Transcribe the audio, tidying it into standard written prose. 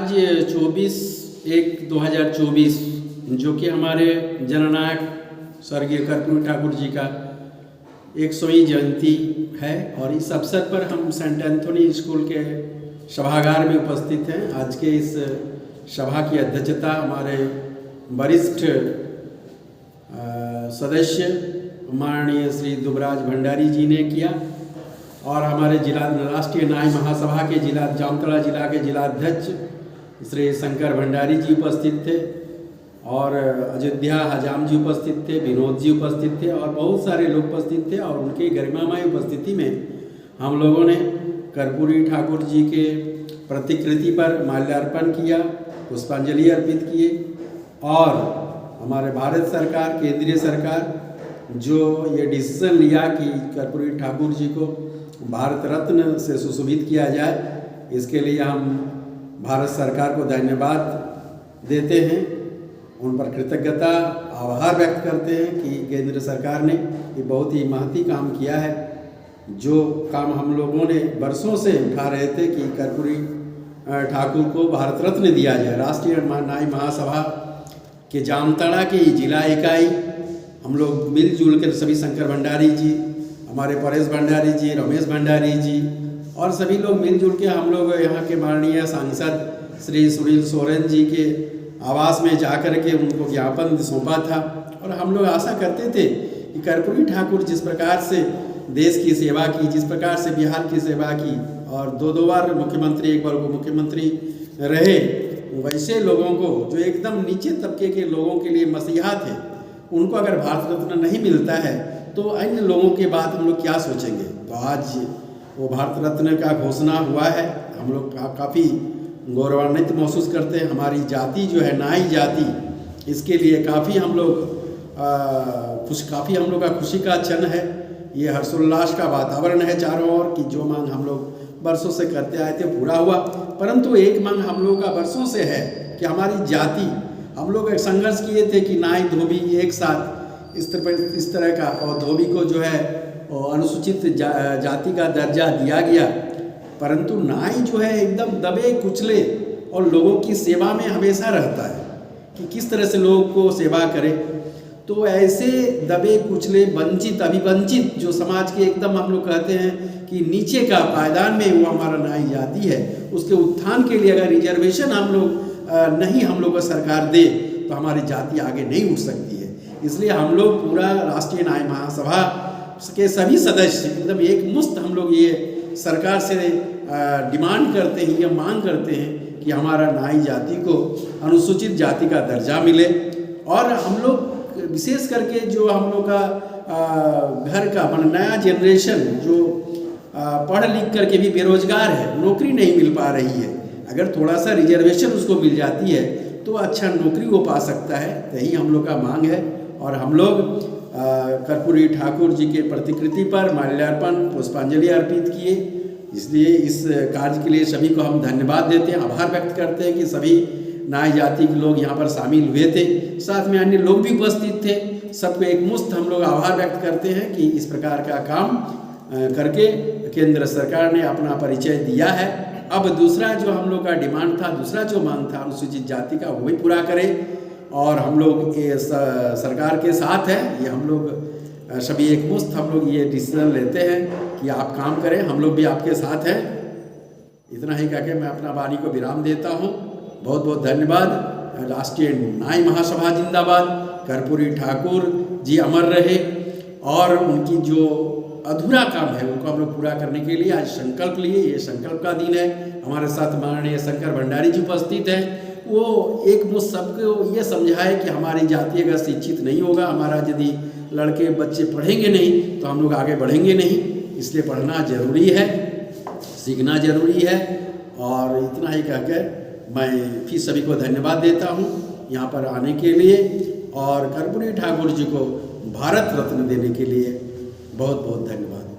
आज 24/1/2024 जो कि हमारे जननायक स्वर्गीय कर्पूरी ठाकुर जी का 100वीं जयंती है और इस अवसर पर हम सेंट एंथोनी स्कूल के सभागार में उपस्थित हैं। आज के इस सभा की अध्यक्षता हमारे वरिष्ठ सदस्य माननीय श्री दुबराज भंडारी जी ने किया और हमारे जिला राष्ट्रीय न्याय महासभा के जामताड़ा जिला के जिलाध्यक्ष श्री शंकर भंडारी जी उपस्थित थे और अयोध्या हजाम जी उपस्थित थे, विनोद जी उपस्थित थे और बहुत सारे लोग उपस्थित थे। और उनकी गरिमामय उपस्थिति में हम लोगों ने कर्पूरी ठाकुर जी के प्रतिकृति पर माल्यार्पण किया, पुष्पांजलि अर्पित किए और हमारे भारत सरकार, केंद्रीय सरकार जो ये डिसीजन लिया कि कर्पूरी ठाकुर जी को भारत रत्न से सुशोभित किया जाए, इसके लिए हम भारत सरकार को धन्यवाद देते हैं, उन पर कृतज्ञता आभार व्यक्त करते हैं कि केंद्र सरकार ने ये बहुत ही महती काम किया है। जो काम हम लोगों ने वर्षों से उठा रहे थे कि कर्पूरी ठाकुर को भारत रत्न दिया जाए, राष्ट्रीय न्याय महासभा के जामताड़ा की जिला इकाई हम लोग मिलजुल कर सभी शंकर भंडारी जी, हमारे परेश भंडारी जी, रमेश भंडारी जी और सभी लोग मिलजुल के हम लोग यहाँ के माननीय सांसद श्री सुनील सोरेन जी के आवास में जाकर के उनको ज्ञापन सौंपा था। और हम लोग आशा करते थे कि कर्पूरी ठाकुर जिस प्रकार से देश की सेवा की, जिस प्रकार से बिहार की सेवा की और दो बार मुख्यमंत्री, एक बार उप मुख्यमंत्री रहे, वैसे लोगों को जो एकदम नीचे तबके के लोगों के लिए मसीहा थे, उनको अगर भारत रत्न नहीं मिलता है तो अन्य लोगों के बाद हम लोग क्या सोचेंगे। तो आज वो भारत रत्न का घोषणा हुआ है, हम लोग काफ़ी गौरवान्वित महसूस करते हैं। हमारी जाति जो है नाई जाति, इसके लिए काफ़ी हम लोग का खुशी का क्षण है। ये हर्षोल्लास का वातावरण है चारों ओर कि जो मांग हम लोग वर्षों से करते आए थे पूरा हुआ। परंतु एक मांग हम लोग का वर्षों से है कि हमारी जाति, हम लोग एक संघर्ष किए थे कि नाई धोबी एक साथ इस तरह का, और धोबी को जो है अनुसूचित जाति का दर्जा दिया गया, परंतु नाई जो है एकदम दबे कुचले और लोगों की सेवा में हमेशा रहता है कि किस तरह से लोगों को सेवा करे। तो ऐसे दबे कुचले वंचित अभिवंचित जो समाज के एकदम हम लोग कहते हैं कि नीचे का पायदान में वो हमारा नाई जाति है, उसके उत्थान के लिए अगर रिजर्वेशन हम लोग को सरकार दे तो हमारी जाति आगे नहीं उठ सकती है। इसलिए हम लोग पूरा राष्ट्रीय न्याय महासभा के सभी सदस्य एकदम एक मुश्त हम लोग ये सरकार से डिमांड करते हैं, ये मांग करते हैं कि हमारा नाई जाति को अनुसूचित जाति का दर्जा मिले। और हम लोग विशेष करके जो हम लोग का घर का नया जनरेशन जो पढ़ लिख करके भी बेरोजगार है, नौकरी नहीं मिल पा रही है, अगर थोड़ा सा रिजर्वेशन उसको मिल जाती है तो अच्छा नौकरी वो पा सकता है। यही हम लोग का मांग है और हम लोग कर्पूरी ठाकुर जी के प्रतिकृति पर माल्यार्पण पुष्पांजलि अर्पित किए। इसलिए इस कार्य के लिए सभी को हम धन्यवाद देते हैं, आभार व्यक्त करते हैं कि सभी नाई जाति के लोग यहाँ पर शामिल हुए थे, साथ में अन्य लोग भी उपस्थित थे। सबको एक मुश्त हम लोग आभार व्यक्त करते हैं कि इस प्रकार का काम करके केंद्र सरकार ने अपना परिचय दिया है। अब दूसरा जो हम लोग का डिमांड था, दूसरा जो मांग था अनुसूचित जाति का, वो भी पूरा करें और हम लोग ये सरकार के साथ है। ये हम लोग सभी एक मुश्त हम लोग ये डिसीजन लेते हैं कि आप काम करें, हम लोग भी आपके साथ हैं। इतना ही कहकर मैं अपना वाणी को विराम देता हूँ। बहुत बहुत धन्यवाद। राष्ट्रीय न्याय महासभा जिंदाबाद। कर्पूरी ठाकुर जी अमर रहे और उनकी जो अधूरा काम है उनको हम लोग पूरा करने के लिए आज संकल्प लिए। ये संकल्प का दिन है। हमारे साथ माननीय शंकर भंडारी जी उपस्थित हैं। वो एक मुश्त सबको ये समझाए कि हमारी जाति अगर शिक्षित नहीं होगा, हमारा यदि लड़के बच्चे पढ़ेंगे नहीं तो हम लोग आगे बढ़ेंगे नहीं। इसलिए पढ़ना जरूरी है, सीखना जरूरी है। और इतना ही कहकर मैं फिर सभी को धन्यवाद देता हूँ यहाँ पर आने के लिए और कर्पूरी ठाकुर जी को भारत रत्न देने के लिए बहुत बहुत धन्यवाद।